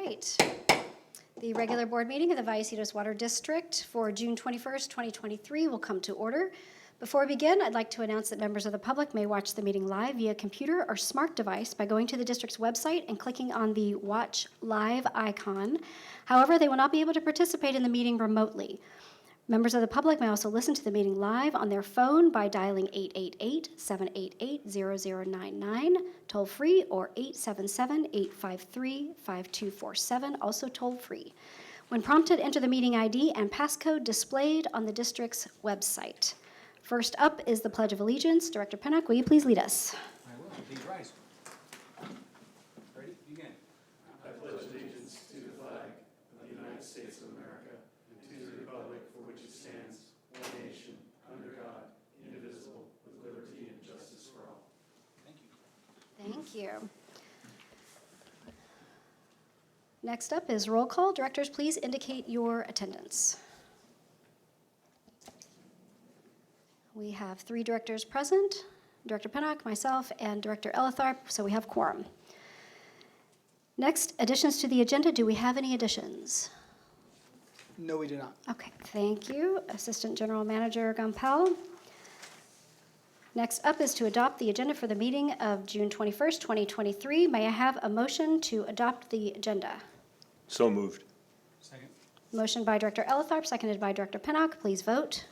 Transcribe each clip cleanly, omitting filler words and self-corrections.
right. The regular board meeting of the Vallecitos Water District for June 21st, 2023 will come to order. Before we begin, I'd like to announce that members of the public may watch the meeting live via computer or smart device by going to the district's website and clicking on the Watch Live icon. However, they will not be able to participate in the meeting remotely. Members of the public may also listen to the meeting live on their phone by dialing 888-788-0099, toll-free, or 877-853-5247, also toll-free. When prompted, enter the meeting ID and passcode displayed on the district's website. First up is the Pledge of Allegiance. Director Pennock, will you please lead us? I will. Please rise. Ready? Begin. I pledge allegiance to the flag of the United States of America and to the republic for which it stands, one nation, under God, indivisible, with liberty and justice for all. Thank you. Thank you. Next up is roll call. Directors, please indicate your attendance. We have 3 directors present, Director Pennock, myself, and Director Elitharp, so we have quorum. Next, additions to the agenda. Do we have any additions? No, we do not. Okay, thank you. Assistant General Manager Gumpel. Next up is to adopt the agenda for the meeting of June 21st, 2023. May I have a motion to adopt the agenda? So moved. Second. Motion by Director Elitharp, seconded by Director Pennock. Please vote.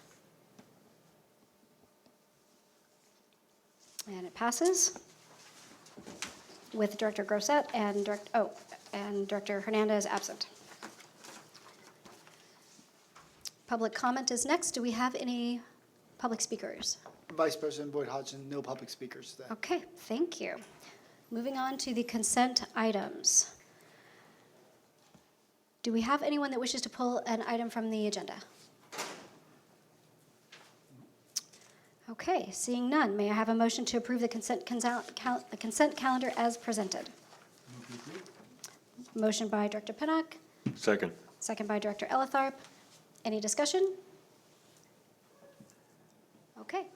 And it passes with Director Grosset and Director Hernandez absent. Public comment is next. Do we have any public speakers? Vice President Boyd Hodgson, no public speakers today. Okay, thank you. Moving on to the consent items. Do we have anyone that wishes to pull an item from the agenda? Okay, seeing none, may I have a motion to approve the consent calendar as presented? Motion by Director Pennock, Second. second by Director Elitharp. Any discussion? Okay,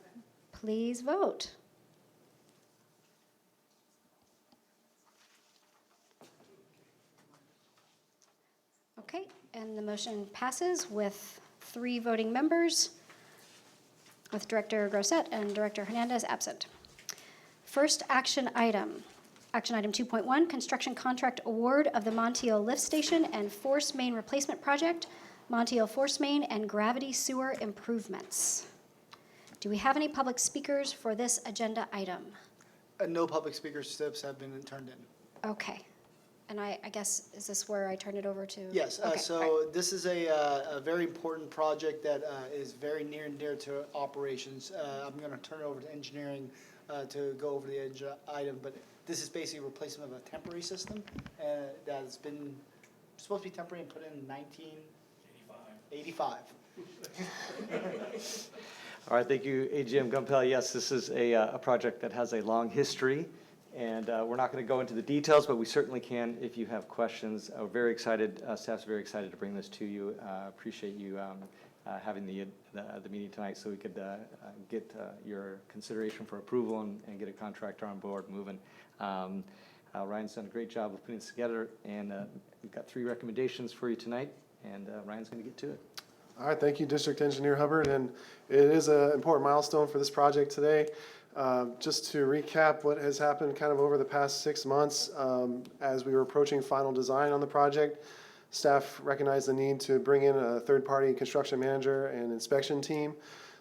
please vote. Okay, and the motion passes with 3 voting members, with Director Grosset and Director Hernandez absent. First action item 2.1, construction contract award of the Montiel Lift Station and Force Main Replacement Project, Montiel Force Main and Gravity Sewer Improvements. Do we have any public speakers for this agenda item? No public speaker slips have been turned in. Okay, and I guess, is this where I turn it over to? Yes, Okay, so all right. this is a very important project that is very near and dear to operations. I'm going to turn it over to engineering to go over the item, but this is basically a replacement of a temporary system that has been supposed to be temporary and put in 1985. All right, thank you, AGM Gumpel. Yes, this is a project that has a long history, and we're not going to go into the details, but we certainly can if you have questions. We're very excited, staff's very excited to bring this to you. Appreciate you having the meeting tonight so we could get your consideration for approval and get a contractor on board moving. Ryan's done a great job of putting this together, and we've got 3 recommendations for you tonight, and Ryan's going to get to it. All right, thank you, District Engineer Hubbard, and it is an important milestone for this project today. Just to recap what has happened kind of over the past 6 months, as we were approaching final design on the project, staff recognized the need to bring in a third-party construction manager and inspection team.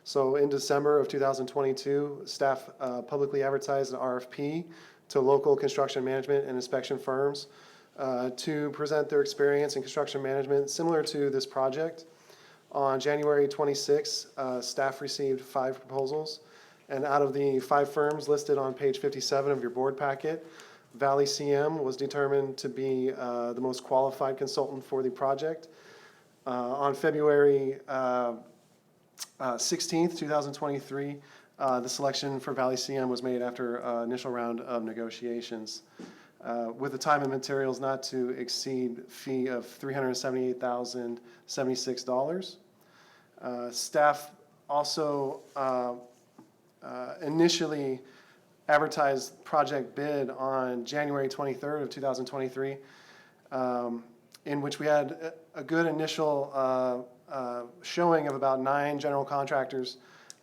So in December of 2022, staff publicly advertised an RFP to local construction management and inspection firms to present their experience in construction management similar to this project. On January 26, staff received 5 proposals, and out of the 5 firms listed on page 57 of your board packet, Valley CM was determined to be the most qualified consultant for the project. On February 16th, 2023, the selection for Valley CM was made after an initial round of negotiations. With a time and materials not to exceed fee of $378,076. Staff also initially advertised project bid on January 23rd of 2023. in which we had a good initial showing of about 9 general contractors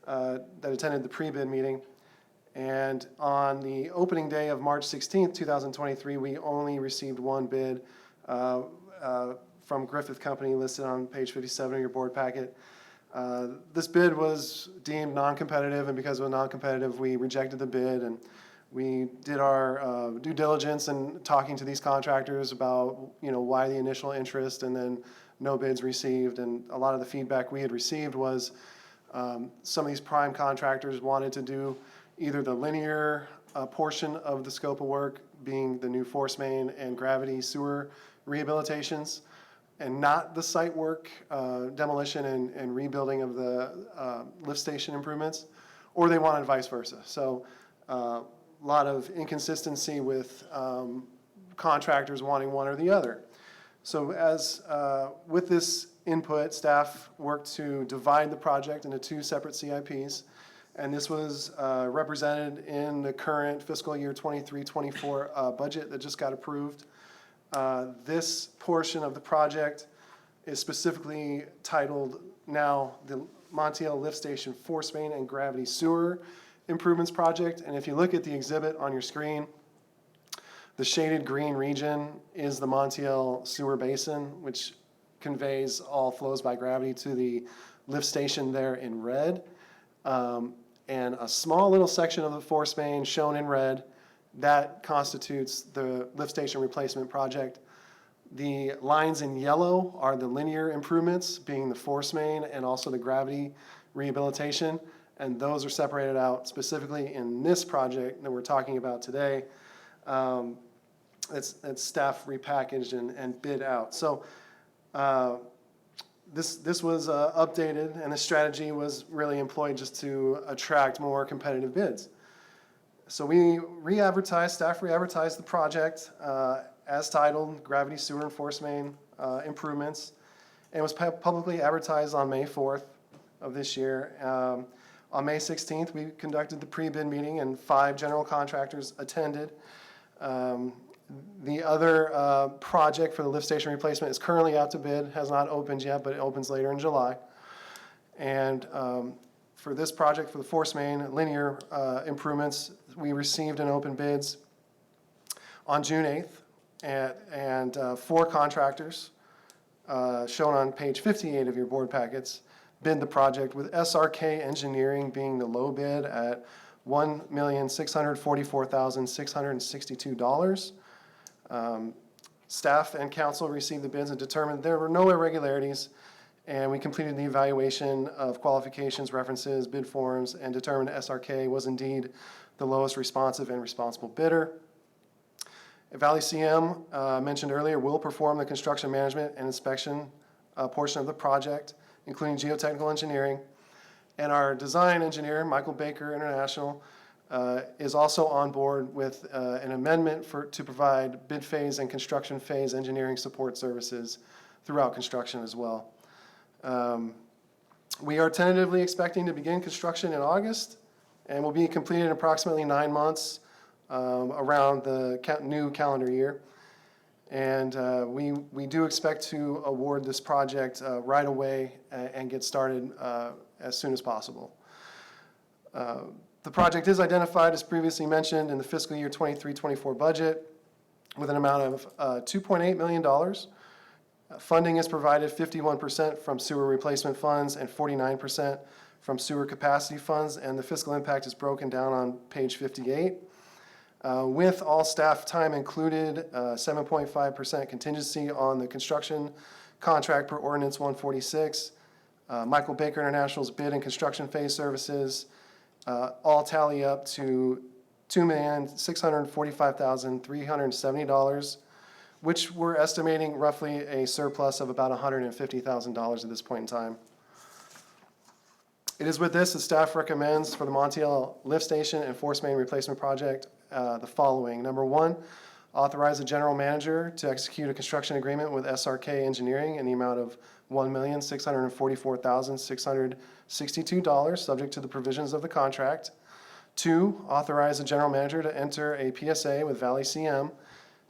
that attended the pre-bid meeting. And on the opening day of March 16th, 2023, we only received 1 bid from Griffith Company listed on page 57 of your board packet. This bid was deemed non-competitive, and because it was non-competitive, we rejected the bid, and we did our due diligence in talking to these contractors about, why the initial interest and then no bids received. And a lot of the feedback we had received was some of these prime contractors wanted to do either the linear portion of the scope of work, being the new force main and gravity sewer rehabilitations, and not the site work, demolition and rebuilding of the lift station improvements, or they wanted vice versa. So a lot of inconsistency with contractors wanting one or the other. So as with this input, staff worked to divide the project into 2 separate CIPs, and this was represented in the current fiscal year 23-24 budget that just got approved. This portion of the project is specifically titled now the Montiel Lift Station Force Main and Gravity Sewer Improvements Project. And if you look at the exhibit on your screen, the shaded green region is the Montiel Sewer Basin, which conveys all flows by gravity to the lift station there in red. And a small little section of the force main shown in red, that constitutes the lift station replacement project. The lines in yellow are the linear improvements, being the force main and also the gravity rehabilitation. And those are separated out specifically in this project that we're talking about today. It's staff repackaged and bid out. So this was updated, and the strategy was really employed just to attract more competitive bids. So we staff re-advertised the project as titled Gravity Sewer and Force Main Improvements, and was publicly advertised on May 4th of this year. On May 16th, we conducted the pre-bid meeting, and 5 general contractors attended. The other project for the lift station replacement is currently out to bid, has not opened yet, but it opens later in July. And for this project, for the force main linear improvements, we received and opened bids on June 8th, and 4 contractors, shown on page 58 of your board packets, bid the project, with SRK Engineering being the low bid at $1,644,662. Staff and council received the bids and determined there were no irregularities, and we completed the evaluation of qualifications, references, bid forms, and determined SRK was indeed the lowest responsive and responsible bidder. Vallecitos, mentioned earlier, will perform the construction management and inspection portion of the project, including geotechnical engineering. And our design engineer, Michael Baker International, is also on board with an amendment to provide bid phase and construction phase engineering support services throughout construction as well. We are tentatively expecting to begin construction in August, and will be completed in approximately 9 months around the new calendar year. And we do expect to award this project right away and get started as soon as possible. The project is identified, as previously mentioned, in the fiscal year 23-24 budget with an amount of $2.8 million. Funding is provided 51% from sewer replacement funds and 49% from sewer capacity funds, and the fiscal impact is broken down on page 58. With all staff time included, 7.5% contingency on the construction contract per ordinance 146. Michael Baker International's bid and construction phase services all tally up to $2,645,370, which we're estimating roughly a surplus of about $150,000 at this point in time. It is with this that staff recommends for the Montiel Lift Station and Force Main Replacement Project the following. Number 1, authorize the general manager to execute a construction agreement with SRK Engineering in the amount of $1,644,662, subject to the provisions of the contract. 2, authorize the general manager to enter a PSA with Vallecitos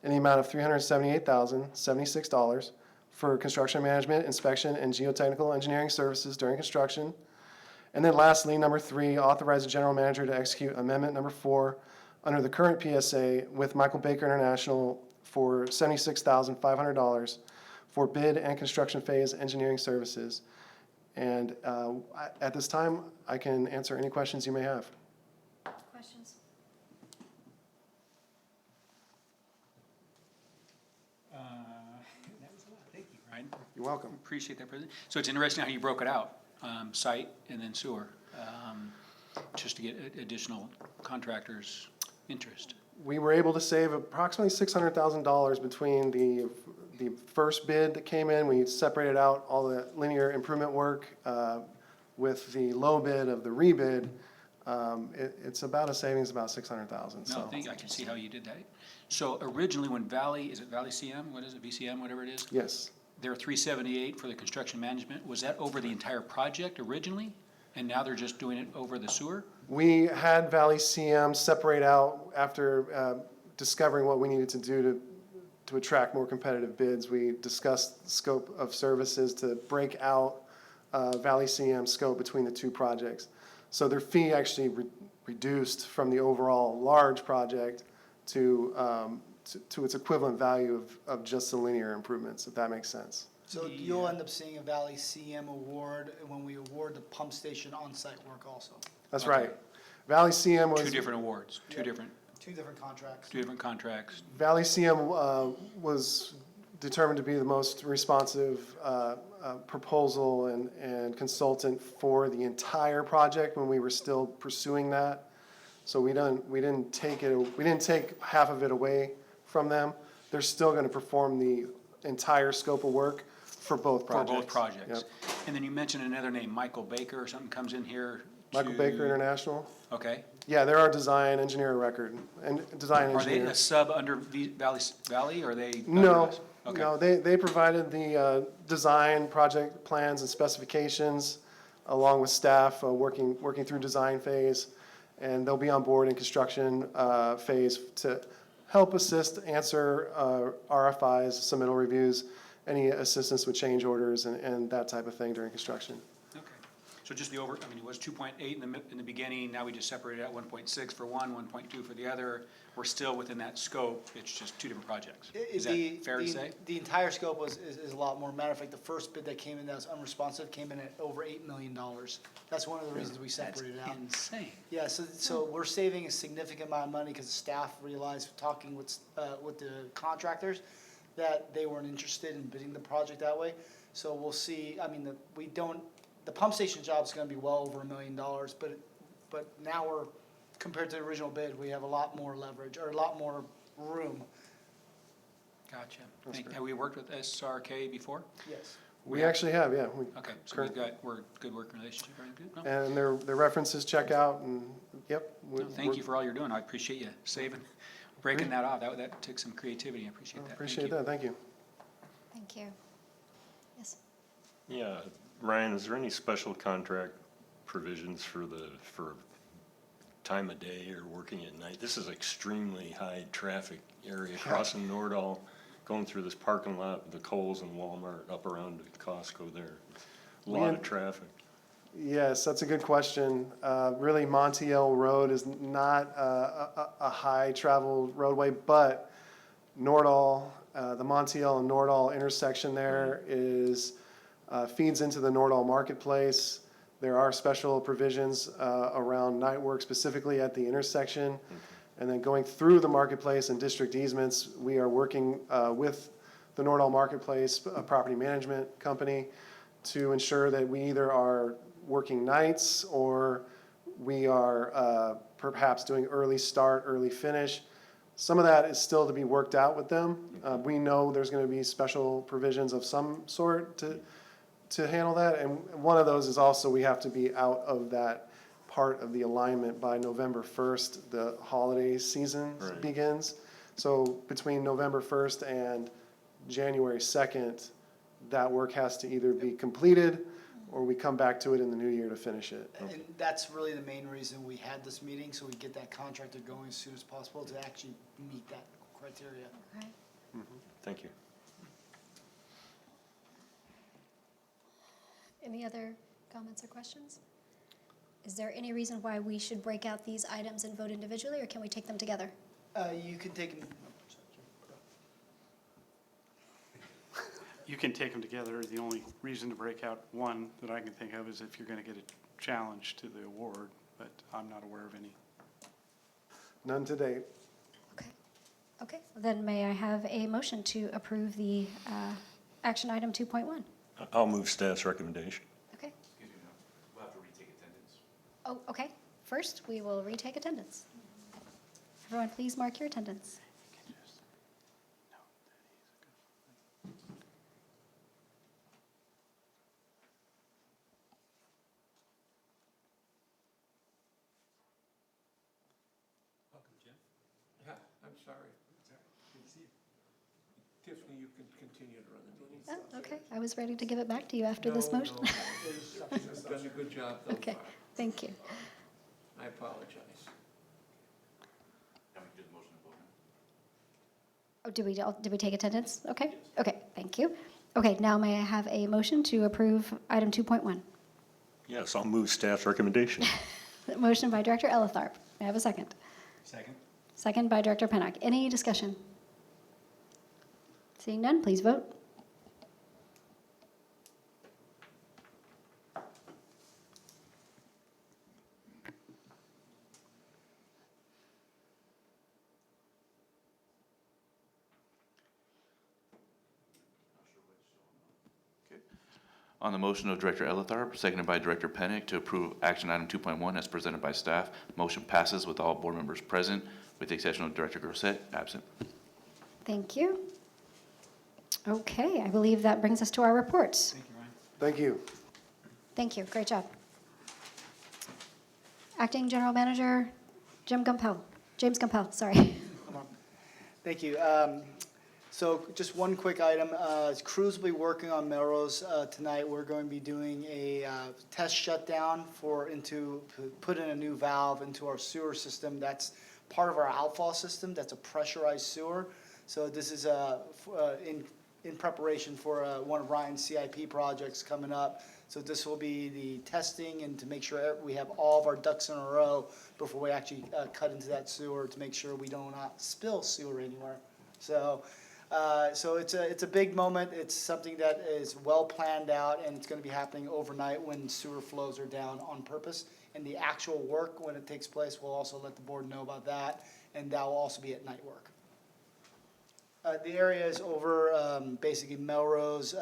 in the amount of $378,076 for construction management, inspection, and geotechnical engineering services during construction. And then lastly, number 3, authorize the general manager to execute amendment number 4 under the current PSA with Michael Baker International for $76,500 for bid and construction phase engineering services. And at this time, I can answer any questions you may have. Questions? That was a lot. Thank you, Ryan. You're welcome. Appreciate that, President. So it's interesting how you broke it out, site and then sewer, just to get additional contractors' interest. We were able to save approximately $600,000 between the first bid that came in. We separated out all the linear improvement work with the low bid of the rebid. It's about a savings of about $600,000. No, I can see how you did that. So originally when is it Valley-CM? What is it, VCM, whatever it is? Yes. There were 378 for the construction management. Was that over the entire project originally? And now they're just doing it over the sewer? We had Valley-CM separate out after discovering what we needed to do to attract more competitive bids. We discussed the scope of services to break out Valley-CM scope between the two projects. So their fee actually reduced from the overall large project to its equivalent value of just the linear improvements, if that makes sense. So you'll end up seeing a Valley-CM award when we award the pump station on-site work also. That's Okay. right. Valley-CM was Two different awards, two Yep. different contracts. Valley-CM was determined to be the most responsive proposal and consultant for the entire project when we were still pursuing that. So we didn't take half of it away from them. They're still going to perform the entire scope of work for both For projects. both projects. Yep. And then you mentioned another name, Michael Baker or something comes in here Michael Baker International. Okay. Yeah, they're our design engineer of record and design Are they engineer. a sub under Valley, or are they? under No, us? Okay. no, they provided the design, project plans and specifications along with staff working through design phase. And they'll be on board in construction phase to help assist, answer RFIs, submittal reviews, any assistance with change orders and that type of thing during construction. Okay. So just it was 2.8 in the beginning, now we just separated out 1.6 for one, 1.2 for the other. We're still within that scope, it's just two different projects. Is that fair to say? The entire scope is a lot more. Matter of fact, the first bid that came in that was unresponsive came in at over $8 million. That's one of the reasons we That's separated it out. insane. Yeah, so we're saving a significant amount of money because the staff realized, talking with the contractors, that they weren't interested in bidding the project that way. So we'll see, the pump station job is gonna be well over $1 million, but now compared to the original bid, we have a lot more leverage, or a lot more room. Gotcha. Have we worked with SRK before? Yes. We actually have, yeah. Okay, so we're good working relationship, very good. No, And their references check out and, yep. no, thank you for all you're doing, I appreciate you breaking that off, that took some creativity, I appreciate that. Thank Appreciate you. that, thank you. Thank you. Yes. Yeah, Ryan, is there any special contract provisions for time of day or working at night? This is extremely high traffic area, crossing Nordall, going through this parking lot, the Kohl's and Walmart, up around to Costco there. A lot of traffic. Yes, that's a good question. Really, Montiel Road is not a high traveled roadway, but Nordall, the Montiel and Nordall intersection there feeds into the Nordall Marketplace. There are special provisions around night work, specifically at the intersection. And then going through the marketplace and district easements, we are working with the Nordall Marketplace property management company to ensure that we either are working nights or we are perhaps doing early start, early finish. Some of that is still to be worked out with them. We know there's going to be special provisions of some sort to handle that. And one of those is also we have to be out of that part of the alignment by November 1st, the holiday season begins. So between November 1st and January 2nd, that work has to either be completed or we come back to it in the new year to finish it. And that's really the main reason we had this meeting, so we get that contractor going as soon as possible to actually meet that criteria. Okay. Thank you. Any other comments or questions? Is there any reason why we should break out these items and vote individually, or can we take them together? You can take them. You can take them together. The only reason to break out one that I can think of is if you're going to get a challenge to the award, but I'm not aware of any. None to date. Okay. Okay, then may I have a motion to approve the action item 2.1? I'll move staff's recommendation. Okay. We'll have to retake attendance. Oh, okay. First, we will retake attendance. Everyone, please mark your attendance. Welcome, Jim. Yeah, I'm sorry. Good to see you. Tiffany, you can continue to run the meeting. Oh, okay. I was ready to give it back to you after this motion. No, you've done a good job so Okay, far. thank you. I apologize. Now we can do the motion to vote. Oh, did we take attendance? Okay, okay, thank you. Okay, now may I have a motion to approve item 2.1? Yes, I'll move staff's recommendation. Motion by Director Elletharp. May I have a second? Second? Second by Director Pennock. Any discussion? Seeing none, please vote. On the motion of Director Elletharp, seconded by Director Pennick to approve action item 2.1 as presented by staff, motion passes with all board members present, with the exception of Director Grosset, absent. Thank you. Okay, I believe that brings us to our reports. Thank you, Ryan. Thank you. Thank you, great job. Acting General Manager James Gumpel, sorry. Thank you. So just one quick item. Crews will be working on Melrose tonight. We're going to be doing a test shutdown to put in a new valve into our sewer system. That's part of our outfall system. That's a pressurized sewer. So this is in preparation for one of Ryan's CIP projects coming up. So this will be the testing and to make sure we have all of our ducks in a row before we actually cut into that sewer to make sure we don't spill sewer anywhere. So it's a big moment. It's something that is well planned out, and it's going to be happening overnight when sewer flows are down on purpose. And the actual work, when it takes place, we'll also let the board know about that, and that will also be at night work. The area is over basically Melrose,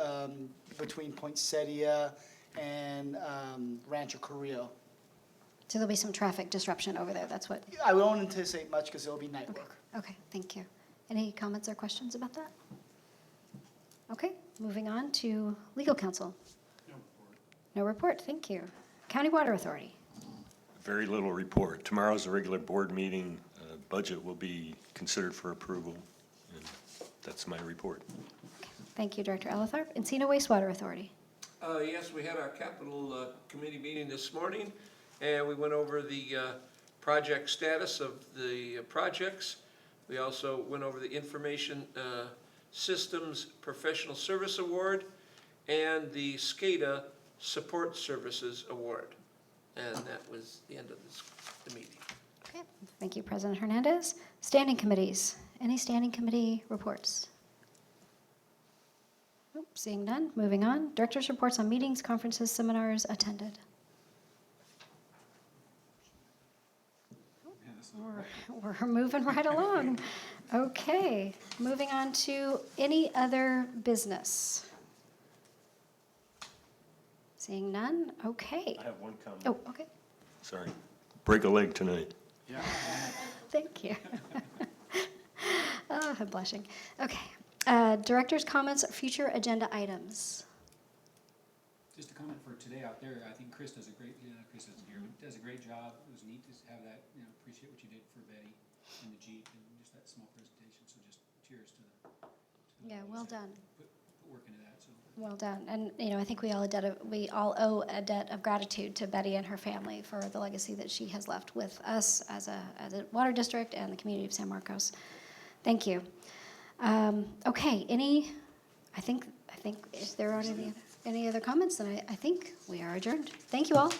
between Poinsettia and Rancho Carrillo. So there'll be some traffic disruption over there, that's what, I won't anticipate much because it'll be night work. okay, thank you. Any comments or questions about that? Okay, moving on to Legal Counsel. No report. No report, thank you. County Water Authority. Very little report. Tomorrow's a regular board meeting. Budget will be considered for approval, and that's my report. Thank you, Director Elletharp. Encino Wastewater Authority. Yes, we had our capital committee meeting this morning, and we went over the project status of the projects. We also went over the Information Systems Professional Service Award and the SCADA Support Services Award. And that was the end of the meeting. Okay, thank you, President Hernandez. Standing committees. Any standing committee reports? Nope, seeing none, moving on. Director's reports on meetings, conferences, seminars attended. We're moving right along. Okay, moving on to any other business. Seeing none, okay. I have one comment. Oh, okay, Sorry. Break a leg tonight. Yeah. thank you. Oh, I'm blushing. Okay, director's comments, future agenda items. Just a comment for today out there, I think Chris does a great, Chris isn't here, but does a great job. It was neat to have that, appreciate what you did for Betty and the Jeep and just that small presentation, so just cheers to the Yeah, well done. Put work into that, so. Well done. And, I think we all owe a debt of gratitude to Betty and her family for the legacy that she has left with us as a water district and the community of San Marcos. Thank you. Okay, I think, if there aren't any other comments, then I think we are adjourned. Thank you all.